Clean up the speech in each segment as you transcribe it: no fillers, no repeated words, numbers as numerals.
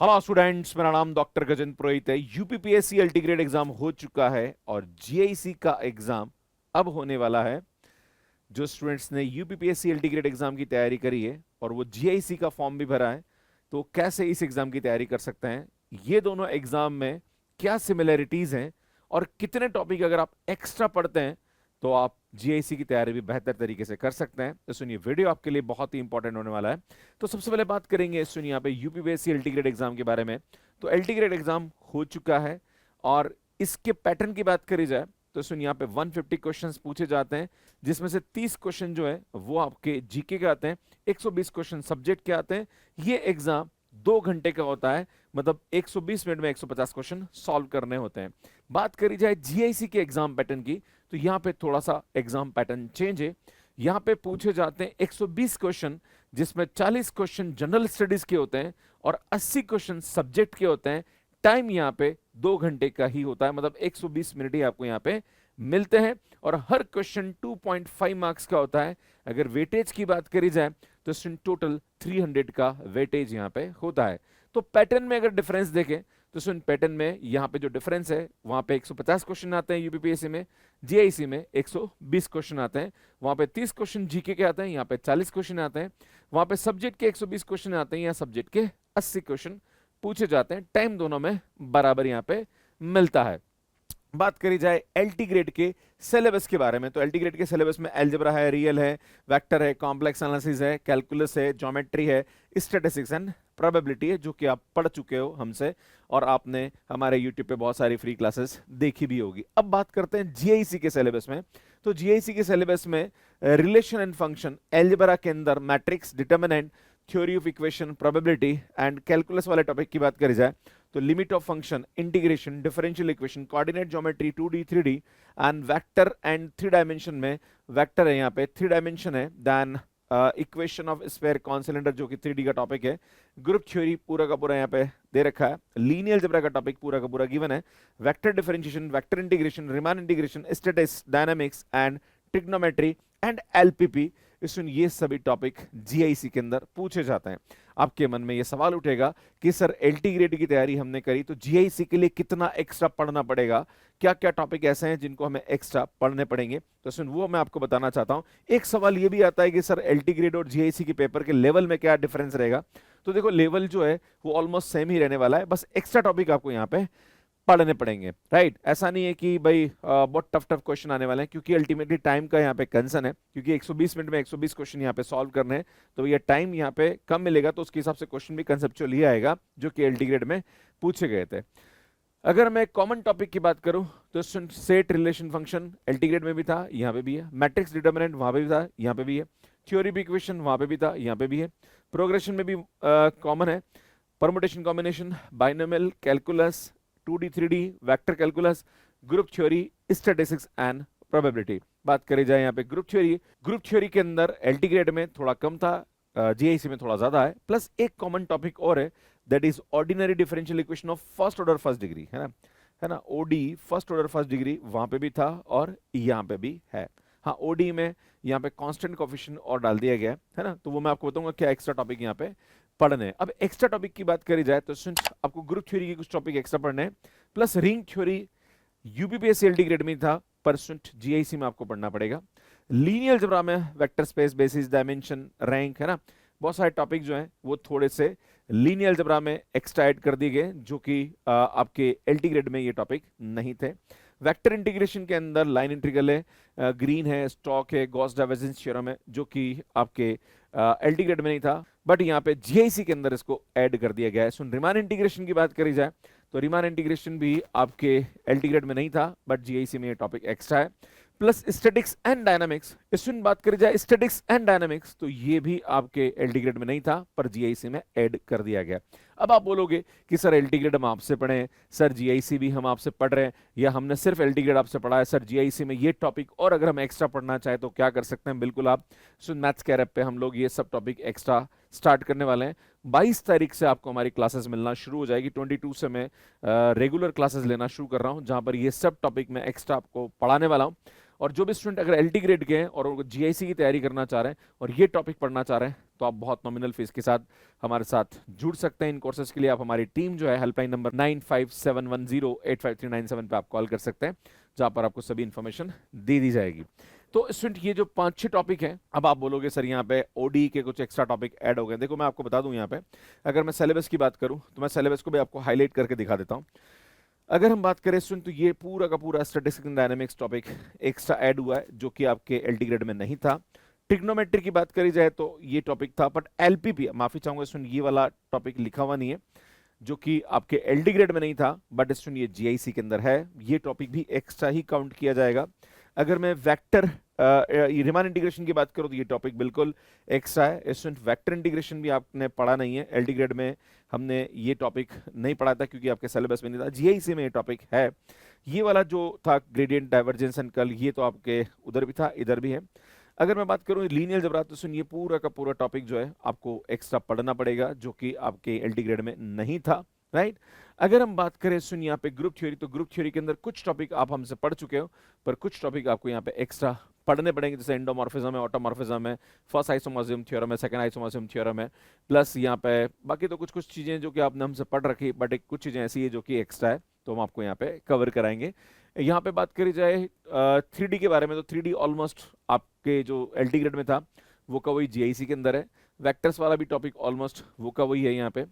Hello students, मेरा नाम doctor Gajendra पुरोहित है। यूपीपीएससी एलटी ग्रेड एग्जाम हो चुका है और जीआईसी का एग्जाम अब होने वाला है। जो स्टूडेंट्स ने यूपीपीएससी एलटी ग्रेड एग्जाम की तैयारी करी है और वो जीआईसी का फॉर्म भी भरा है, तो कैसे इस एग्जाम की तैयारी कर सकते हैं, ये दोनों एग्जाम में क्या सिमिलरिटीज हैं और कितने टॉपिक अगर आप एक्स्ट्रा पढ़ते हैं तो आप जीआईसी की तैयारी भी बेहतर तरीके से कर सकते हैं। तो सुनिए, वीडियो आपके लिए बहुत ही इंपॉर्टेंट होने वाला है। तो सबसे पहले बात करेंगे, सुनिए यहाँ पे यूपीपीएससी एलटी ग्रेड एग्जाम के बारे में। तो एलटी ग्रेड एग्जाम हो चुका है और इसके पैटर्न की बात करी जाए तो सुनिए, यहाँ पे 150 क्वेश्चंस पूछे जाते हैं, जिसमें से 30 क्वेश्चन जो है वो आपके जीके के आते हैं, 120 क्वेश्चन सब्जेक्ट के आते हैं। ये एग्जाम 2 घंटे का होता है, मतलब 120 मिनट में 150 क्वेश्चन सॉल्व करने होते हैं। बात करी जाए जीआईसी के एग्जाम पैटर्न की, तो यहाँ पे थोड़ा सा एग्जाम पैटर्न चेंज है। यहाँ पे पूछे जाते हैं 120 क्वेश्चन, जिसमें 40 क्वेश्चन जनरल स्टडीज के होते हैं और 80 क्वेश्चन सब्जेक्ट के होते हैं। टाइम यहाँ पे 2 घंटे का ही होता है, मतलब 120 मिनट ही आपको यहाँ पे मिलते हैं और हर क्वेश्चन 2.5 मार्क्स का होता है। अगर वेटेज की बात करी जाए तो टोटल 300 का वेटेज यहाँ पे होता है। तो पैटर्न में अगर डिफरेंस देखें तो सुन, पैटर्न में यहाँ पे जो डिफरेंस है, वहां पे 150 क्वेश्चन आते हैं यूपीपीएससी में, जीआईसी में 120 क्वेश्चन आते हैं। वहां पे 30 क्वेश्चन जीके के आते हैं, यहाँ पे 40 क्वेश्चन आते हैं। वहां पे सब्जेक्ट के 120 क्वेश्चन आते हैं, यहाँ सब्जेक्ट के 80 क्वेश्चन पूछे जाते हैं। टाइम दोनों में बराबर यहाँ पे मिलता है। बात करी जाए एलटी ग्रेड के सिलेबस के बारे में, तो एलटी ग्रेड के सिलेबस में अलजेब्रा है, रियल है, वेक्टर है, कॉम्प्लेक्स एनालिसिस है, कैलकुलस है, ज्योमेट्री है, स्टैटिस्टिक्स एंड प्रोबेबिलिटी है, जो कि आप पढ़ चुके हो हमसे और आपने हमारे यूट्यूब पे बहुत सारी फ्री क्लासेस देखी भी होगी। अब बात करते हैं जीआईसी के सिलेबस में। तो जीआईसी के सिलेबस में रिलेशन एंड फंक्शन, अलजेब्रा के अंदर matrix, determinant, theory of equation, probability and calculus वाले टॉपिक की बात करी जाए तो limit of function, integration, differential equation, coordinate geometry, 2D 3D and vector and 3 dimension में वेक्टर है, यहाँ पे 3 डायमेंशन है, then equation of sphere cone cylinder जो कि 3D का टॉपिक है, ग्रुप थ्योरी पूरा का पूरा यहाँ पे दे रखा है, लीनियर अलजेब्रा का टॉपिक पूरा का पूरा गिवन है, vector differentiation, vector integration, Riemann integration, statistics, dynamics and trigonometry and LPP. इसमें ये सभी टॉपिक जीआईसी के अंदर पूछे जाते हैं। आपके मन में ये सवाल उठेगा कि सर एलटी ग्रेड की तैयारी हमने करी तो जीआईसी के लिए कितना एक्स्ट्रा पढ़ना पड़ेगा, क्या क्या टॉपिक ऐसे हैं जिनको हमें एक्स्ट्रा पढ़ने पड़ेंगे, तो सुन वो मैं आपको बताना चाहता हूं। एक सवाल ये भी आता है कि सर एलटी ग्रेड और जीआईसी के पेपर के लेवल में क्या डिफरेंस रहेगा। तो देखो, लेवल जो है वो ऑलमोस्ट सेम ही रहने वाला है, बस एक्स्ट्रा टॉपिक आपको यहाँ पे पढ़ने पड़ेंगे, राइट। ऐसा नहीं है कि भाई बहुत टफ टफ क्वेश्चन आने वाले हैं, क्योंकि अल्टीमेटली टाइम का यहाँ पे कंसर्न है, क्योंकि 120 मिनट में 120 क्वेश्चन यहाँ पे सॉल्व करने हैं, तो ये टाइम यहाँ पे कम मिलेगा, तो उसके हिसाब से क्वेश्चन भी कंसेप्चुअल ही आएगा जो कि एलटी ग्रेड में पूछे गए थे। अगर मैं कॉमन टॉपिक की बात करूं तो set relation function LT grade में भी था, यहाँ पे भी है, मैट्रिक्स डिटर्मिनेंट वहां पे भी था, यहाँ पे भी है, थ्योरी ऑफ इक्वेशन वहां पे भी था, यहाँ पे भी है, प्रोग्रेशन में भी कॉमन है, permutation combination, binomial calculus, 2D 3D vector calculus, group theory, statistics and probability. बात करी जाए यहाँ पे ग्रुप थ्योरी के अंदर एलटी ग्रेड में थोड़ा कम था, जीआईसी में थोड़ा ज्यादा है, प्लस एक कॉमन टॉपिक और है, that is ordinary differential equation of first order first degree, है ना, OD first order first degree वहां पे भी था और यहाँ पे भी है। हाँ, ओडी में यहाँ पे कांस्टेंट कोएफिशिएंट और डाल दिया गया है ना, तो वो मैं आपको बताऊंगा क्या एक्स्ट्रा टॉपिक यहाँ पे पढ़ने। अब एक्स्ट्रा टॉपिक की बात करी जाए तो आपको ग्रुप थ्योरी के कुछ टॉपिक एक्स्ट्रा पढ़ने हैं, plus ring theory UPPSC LT grade में था, पर जीआईसी में आपको पढ़ना पड़ेगा। लीनियर अलजेब्रा में vector space, basis, dimension, rank, है ना, बहुत सारे टॉपिक जो हैं वो थोड़े से लीनियर अलजेब्रा में एक्स्ट्रा ऐड कर दिए गए, जो कि आपके एलटी ग्रेड में ये टॉपिक नहीं थे। वेक्टर इंटीग्रेशन के अंदर लाइन इंटीग्रल है, ग्रीन है, स्टॉक है, गॉस डाइवर्जेंस थ्योरम है, जो कि आपके एलटी ग्रेड में नहीं था, बट यहाँ पे जीआईसी के अंदर इसको ऐड कर दिया गया है। सुन, रीमान इंटीग्रेशन की बात करी जाए तो रीमान इंटीग्रेशन भी आपके एलटी ग्रेड में नहीं था, बट जीआईसी में ये टॉपिक एक्स्ट्रा है, प्लस स्टैटिक्स एंड डायनामिक्स। इसमें बात करी जाए स्टैटिक्स एंड डायनामिक्स, तो ये भी आपके एलटी ग्रेड में नहीं था, पर जीआईसी में ऐड कर दिया गया। अब आप बोलोगे कि सर एलटी ग्रेड हम आपसे पढ़े, सर जीआईसी भी हम आपसे पढ़ रहे हैं, या हमने सिर्फ एलटी ग्रेड आपसे पढ़ा है, सर जीआईसी में ये टॉपिक और अगर हम एक्स्ट्रा पढ़ना चाहें तो क्या कर सकते हैं। बिल्कुल, आप सुन मैथ्स कैर ऐप पे हम लोग ये सब टॉपिक एक्स्ट्रा स्टार्ट करने वाले हैं। 22 तारीख से आपको हमारी क्लासेस मिलना शुरू हो जाएगी। 22 से मैं रेगुलर क्लासेस लेना शुरू कर रहा हूं, जहां पर ये सब टॉपिक मैं एक्स्ट्रा आपको पढ़ाने वाला हूं। और जो भी स्टूडेंट अगर एलटी ग्रेड के हैं और जीआईसी की तैयारी करना चाह रहे हैं और ये टॉपिक पढ़ना चाह रहे हैं तो आप बहुत नॉमिनल फीस के साथ हमारे साथ जुड़ सकते हैं। इन कोर्सेज के लिए आप हमारी टीम जो है हेल्पलाइन नंबर 9571085397 पे आप कॉल कर सकते हैं, जहां पर आपको सभी इंफॉर्मेशन दे दी जाएगी। तो स्टूडेंट ये जो 5-6 टॉपिक हैं, अब आप बोलोगे सर यहाँ पे ओडी के कुछ एक्स्ट्रा टॉपिक ऐड हो गए। देखो मैं आपको बता दूं, यहाँ पे अगर मैं सिलेबस की बात करूं तो मैं सिलेबस को भी आपको हाईलाइट करके दिखा देता हूं। अगर हम बात करें स्टूडेंट तो ये पूरा का पूरा statistics and dynamics topic extra add हुआ है जो कि आपके एलटी ग्रेड में नहीं था। ट्रिग्नोमेट्री की बात करी जाए तो ये टॉपिक था, बट एलपीपी, माफी चाहूंगा स्टूडेंट, ये वाला टॉपिक लिखा हुआ नहीं है जो कि आपके एलडी ग्रेड में नहीं था, बट स्टूडेंट ये जीआईसी के अंदर है। ये टॉपिक भी एक्स्ट्रा ही काउंट किया जाएगा। अगर मैं वेक्टर रिमान इंटीग्रेशन की बात करूं तो ये टॉपिक बिल्कुल एक्स्ट्रा है। स्टूडेंट वेक्टर इंटीग्रेशन भी आपने पढ़ा नहीं है, एलडी ग्रेड में हमने ये टॉपिक नहीं पढ़ा था क्योंकि आपके सिलेबस में नहीं था। जीआईसी में ये टॉपिक है। ये वाला जो था ग्रेडियंट डाइवर्जेंस एंड कर्ल, ये तो आपके उधर भी था, इधर भी है। अगर मैं बात करूं लीनियर जबरात तो सुनिए पूरा का पूरा टॉपिक जो है आपको एक्स्ट्रा पढ़ना पड़ेगा जो कि आपके एलटी ग्रेड में नहीं था, राइट। अगर हम बात करें सुन यहाँ पे ग्रुप थ्योरी, तो ग्रुप थ्योरी के अंदर कुछ टॉपिक आप हमसे पढ़ चुके हो, पर कुछ टॉपिक आपको यहाँ पे एक्स्ट्रा पढ़ने पड़ेंगे, जैसे एंडोमॉर्फिज्म है, ऑटोमॉर्फिज्म है, फर्स्ट आइसोमॉर्फिज्म थ्योरम है, सेकंड आइसोमॉर्फिज्म थ्योरम है, प्लस यहाँ पे बाकी तो कुछ कुछ चीजें जो कि आपने हमसे पढ़ रखी, बट एक कुछ चीजें ऐसी है जो कि एक्स्ट्रा है, तो हम आपको यहाँ पे कवर कराएंगे। यहाँ पे बात करी जाए 3D के बारे में, तो 3D ऑलमोस्ट आपके जो एलटी ग्रेड में था वो का वही जीआईसी के अंदर है। वेक्टर्स वाला भी टॉपिक ऑलमोस्ट वो का वही है यहाँ पे।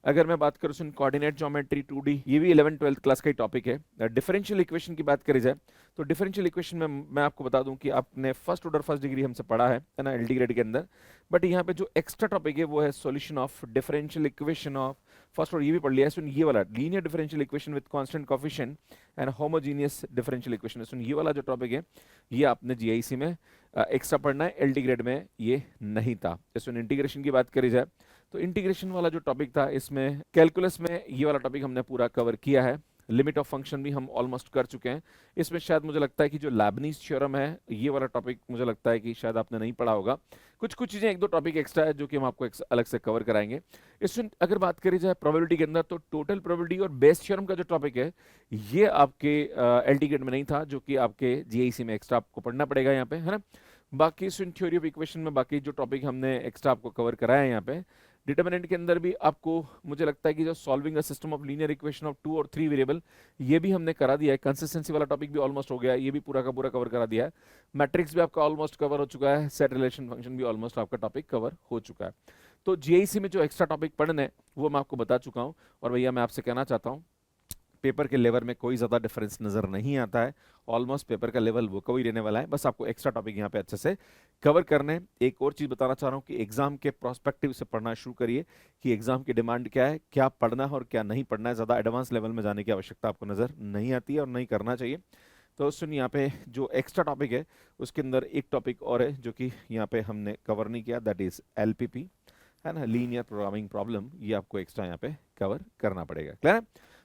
अगर मैं बात करूँ कोऑर्डिनेट ज्योमेट्री 2D, ये भी 11th-12th क्लास का ही टॉपिक है। डिफरेंशियल इक्वेशन की बात करी जाए तो डिफरेंशियल इक्वेशन में मैं आपको बता दूं कि आपने फर्स्ट ऑर्डर फर्स्ट डिग्री हमसे पढ़ा है ना एलटी ग्रेड के अंदर, बट यहाँ पे जो एक्स्ट्रा टॉपिक है वो है solution of differential equation of first order, ये भी पढ़ लिया है। सुन ये वाला linear differential equation with constant coefficient and homogeneous differential equation, सुन ये वाला जो टॉपिक है ये आपने जीआईसी में एक्स्ट्रा पढ़ना है, एलटी ग्रेड में ये नहीं था। इसमें इंटीग्रेशन की बात करी जाए तो इंटीग्रेशन वाला जो टॉपिक था इसमें कैलकुलस में ये वाला टॉपिक हमने पूरा कवर किया है। लिमिट ऑफ फंक्शन भी हम ऑलमोस्ट कर चुके हैं। इसमें शायद मुझे लगता है कि जो लैबनीज थ्योरम है ये वाला टॉपिक मुझे लगता है कि शायद आपने नहीं पढ़ा होगा। कुछ कुछ चीजें एक दो टॉपिक एक्स्ट्रा है जो कि हम आपको अलग से कवर कराएंगे। इसमें अगर बात करी जाए प्रोबेबिलिटी के अंदर तो टोटल प्रोबेबिलिटी और बेस थ्योरम का जो टॉपिक है ये आपके एलटी ग्रेड में नहीं था, जो कि आपके जीआईसी में एक्स्ट्रा आपको पढ़ना पड़ेगा यहाँ पे, है ना। बाकी थ्योरी ऑफ इक्वेशन में बाकी जो टॉपिक हमने एक्स्ट्रा आपको कवर कराया है यहाँ पे। डिटर्मिनेंट के अंदर भी आपको मुझे लगता है कि जो solving a system of linear equation of 2 और 3 वेरिएबल ये भी हमने करा दिया है। कंसिस्टेंसी वाला टॉपिक भी ऑलमोस्ट हो गया है, ये भी पूरा का पूरा कवर करा दिया है। मैट्रिक्स भी आपका ऑलमोस्ट कवर हो चुका है, सेट रिलेशन फंक्शन भी ऑलमोस्ट आपका टॉपिक कवर हो चुका है। तो जीआईसी में जो एक्स्ट्रा टॉपिक पढ़ने हैं वो मैं आपको बता चुका हूँ। और भैया मैं आपसे कहना चाहता हूँ पेपर के लेवल में कोई ज़्यादा डिफरेंस नज़र नहीं आता है, ऑलमोस्ट पेपर का लेवल वो कोई रहने वाला है, बस आपको एक्स्ट्रा टॉपिक यहाँ पे अच्छे से कवर करने हैं। एक और चीज़ बताना चाह रहा हूँ कि एग्जाम के प्रोस्पेक्टिव से पढ़ना शुरू करिए कि एग्जाम की डिमांड क्या है, क्या पढ़ना है और क्या नहीं पढ़ना है। ज़्यादा एडवांस लेवल में जाने की आवश्यकता आपको नज़र नहीं आती है और नहीं करना चाहिए। तो सुन यहाँ पे जो एक्स्ट्रा टॉपिक है उसके अंदर एक टॉपिक और है जो कि यहाँ पे हमने कवर नहीं किया, दैट इज एलपीपी, है ना, लीनियर प्रोग्रामिंग प्रॉब्लम। ये आपको एक्स्ट्रा यहाँ पे कवर करना पड़ेगा, क्लियर है।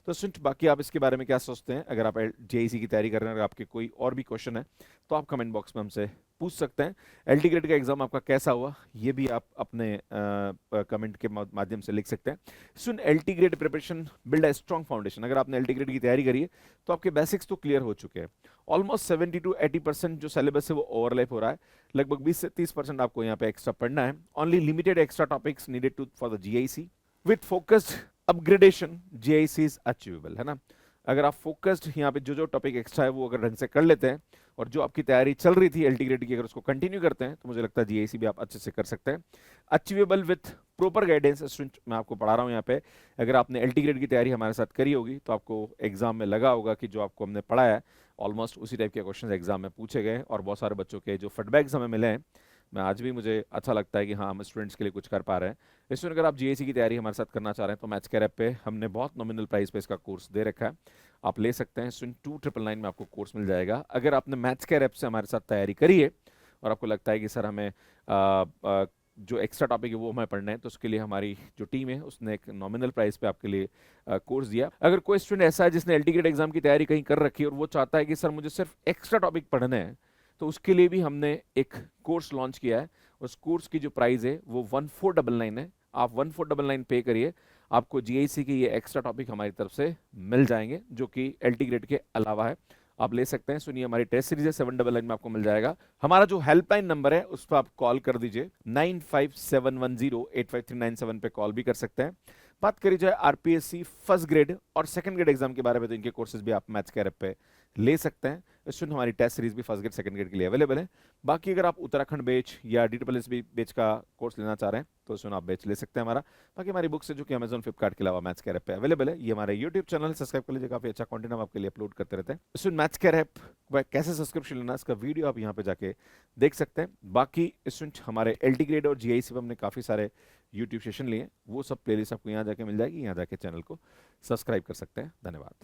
तो सुन बाकी आप इसके बारे में क्या सोचते हैं, अगर आप जेईसी की तैयारी कर रहे हैं, अगर आपके कोई और भी क्वेश्चन है तो आप कमेंट बॉक्स में हमसे पूछ सकते हैं। एलटी ग्रेड का एग्जाम आपका कैसा हुआ ये भी आप अपने कमेंट के माध्यम से लिख सकते हैं। सुन LT grade preparation build a strong foundation, अगर आपने एलटी ग्रेड की तैयारी करी है तो आपके बेसिक्स तो क्लियर हो चुके हैं। ऑलमोस्ट 70 to 80% जो सिलेबस है वो ओवरलैप हो रहा है, लगभग 20 से 30% आपको यहाँ पे एक्स्ट्रा पढ़ना है। Only limited extra topics needed to for the GIC with focused upgradation GIC is achievable, है ना। अगर आप फोकस्ड यहाँ पे जो जो टॉपिक एक्स्ट्रा है वो अगर ढंग से कर लेते हैं और जो आपकी तैयारी चल रही थी एलटी ग्रेड की अगर उसको कंटिन्यू करते हैं तो मुझे लगता है जीआईसी भी आप अच्छे से कर सकते हैं। Achievable with proper guidance, student मैं आपको पढ़ा रहा हूँ यहाँ पे, अगर आपने एलटी ग्रेड की तैयारी हमारे साथ करी होगी तो आपको एग्जाम में लगा होगा कि जो आपको हमने पढ़ाया है ऑलमोस्ट उसी टाइप के क्वेश्चन एग्जाम में पूछे गए और बहुत सारे बच्चों के जो फीडबैक्स हमें मिले हैं, मैं आज भी मुझे अच्छा लगता है कि हाँ हम स्टूडेंट्स के लिए कुछ कर पा रहे हैं। इसमें अगर आप जीएसी की तैयारी हमारे साथ करना चाह रहे हैं तो मैथ्स कैर ऐप पे हमने बहुत नॉमिनल प्राइस पे इसका कोर्स दे रखा है, आप ले सकते हैं। सुन 2999 में आपको कोर्स मिल जाएगा। अगर आपने मैथ्स कैर ऐप से हमारे साथ तैयारी करी है और आपको लगता है कि सर हमें जो एक्स्ट्रा टॉपिक है वो हमें पढ़ना है, तो उसके लिए हमारी जो टीम है उसने एक नॉमिनल प्राइस पे आपके लिए कोर्स दिया। अगर कोई स्टूडेंट ऐसा है जिसने एलटी ग्रेड एग्जाम की तैयारी कहीं कर रखी है और वो चाहता है कि सर मुझे सिर्फ एक्स्ट्रा टॉपिक पढ़ने हैं, तो उसके लिए भी हमने एक कोर्स लॉन्च किया है। उस कोर्स की जो प्राइस है वो 1499 है, आप 1499 पे करिए, आपको जीआईसी के ये एक्स्ट्रा टॉपिक हमारी तरफ से मिल जाएंगे जो कि एलटी ग्रेड के अलावा है। आप ले सकते हैं। सुनिए, हमारी टेस्ट सीरीज है 799 में आपको मिल जाएगा। हमारा जो हेल्पलाइन नंबर है उस पर आप कॉल कर दीजिए, 9571085397 पे कॉल भी कर सकते हैं। बात करी जाए आरपीएससी फर्स्ट ग्रेड और सेकंड ग्रेड एग्जाम के बारे में, तो इनके कोर्सेज भी आप मैथ्स के ऐप पे ले सकते हैं। स्टूडेंट, हमारी टेस्ट सीरीज भी फर्स्ट ग्रेड सेकंड ग्रेड के लिए अवेलेबल है। बाकी अगर आप उत्तराखंड बैच या DSSB बैच का कोर्स लेना चाह रहे हैं तो स्टूडेंट आप बैच ले सकते हैं हमारा। बाकी हमारी बुक्स है जो कि अमेजन फ्लिपकार्ट के अलावा मैथ्स के ऐप पे अवेलेबल है। ये हमारे यूट्यूब चैनल है, सब्सक्राइब कर लीजिए, काफी अच्छा कंटेंट हम आपके लिए अपलोड करते रहते हैं। स्टूडेंट, मैथ्स के ऐप कैसे सब्सक्रिप्शन लेना इसका वीडियो आप यहाँ पे जाके देख सकते हैं। बाकी स्टूडेंट, हमारे LT ग्रेड और GIC पे हमने काफी सारे यूट्यूब सेशन लिए, वो सब प्लेलिस्ट आपको यहाँ जाके मिल जाएगी, यहाँ जाके चैनल को सब्सक्राइब कर सकते हैं। धन्यवाद।